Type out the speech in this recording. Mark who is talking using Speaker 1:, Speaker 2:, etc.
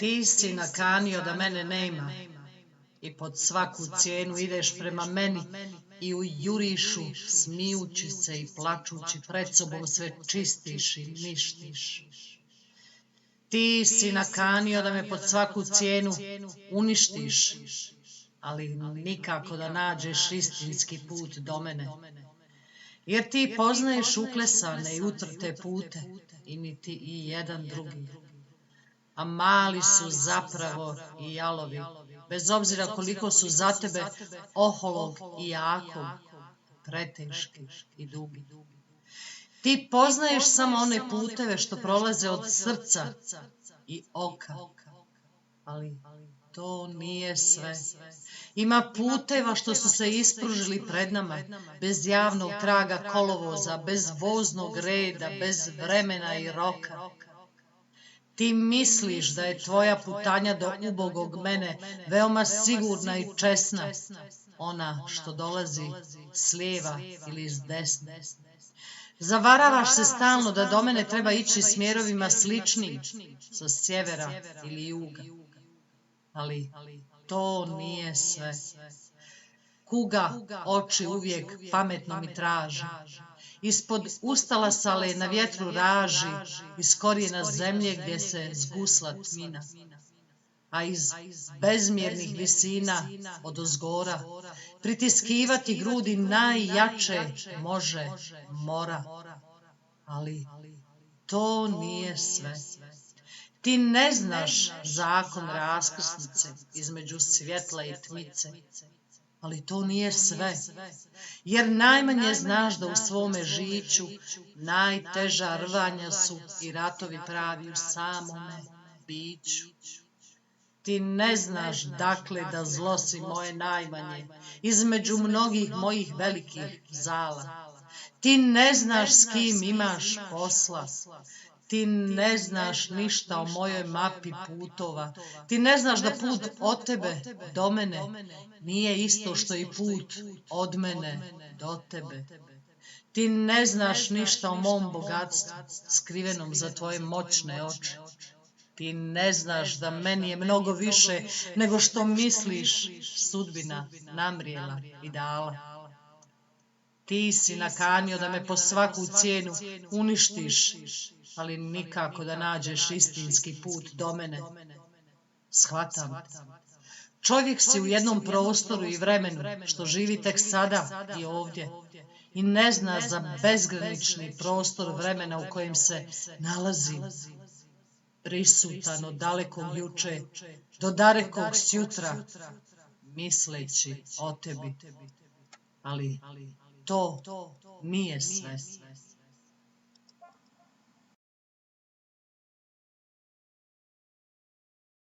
Speaker 1: Ti si nakanio da mene nema i pod svaku cijenu ideš prema meni i u jurišu, smijući se i plačući pred sobom sve čistiš i ništiš. Ti si nakanio da me pod svaku cijenu uništiš, ali nikako da nađeš istinski put do mene. Jer ti poznaješ uklesane i utrte pute i niti i jedan drugi. A mali su zapravo i jalovi, bez obzira koliko su za tebe oholog i jakog, preteški i dugi. Ti poznaješ samo one puteve što prolaze od srca i oka, ali to nije sve. Ima puteva što su se ispružili pred nama, bez javnog traga kolovoza, bez voznog reda, bez vremena i roka. Ti misliš da je tvoja putanja do ubogog mene veoma sigurna i česna, ona što dolazi s lijeva ili s desna. Zavaravaš se stalno da do mene treba ići smjerovima sličnim, sa sjevera ili juga. Ali to nije sve. Kuga oči uvijek pametno mi traži. Ispod ustala sale na vjetru raži, iz korijena zemlje gdje se zgusla tmina. A iz bezmjernih visina odozgora pritiskivati grudi najjače mora. Ali to nije sve. Ti ne znaš zakon raskrsnice između svjetla i tmice. Ali to nije sve, jer najmanje znaš da u svome žiću najteža rvanja su i ratovi pravi u samome biću. Ti ne znaš dakle da zlo si moje najmanje, između mnogih mojih velikih zala. Ti ne znaš s kim imaš posla. Ti ne znaš ništa o mojoj mapi putova. Ti ne znaš da put od tebe do mene nije isto što i put od mene do tebe. Ti ne znaš ništa o mom bogatstvu, skrivenom za tvoje moćne oči. Ti ne znaš da meni je mnogo više nego što misliš sudbina namrijela i dala. Ti si nakanio da me po svaku cijenu uništiš, ali nikako da nađeš istinski put do mene. Shvatam. Čovjek si u jednom prostoru i vremenu, što živi tek sada i ovdje, i ne zna za bezgranični prostor vremena u kojem se nalazi, prisutan od dalekog juče do dalekog sjutra, misleći o tebi. Ali to nije sve.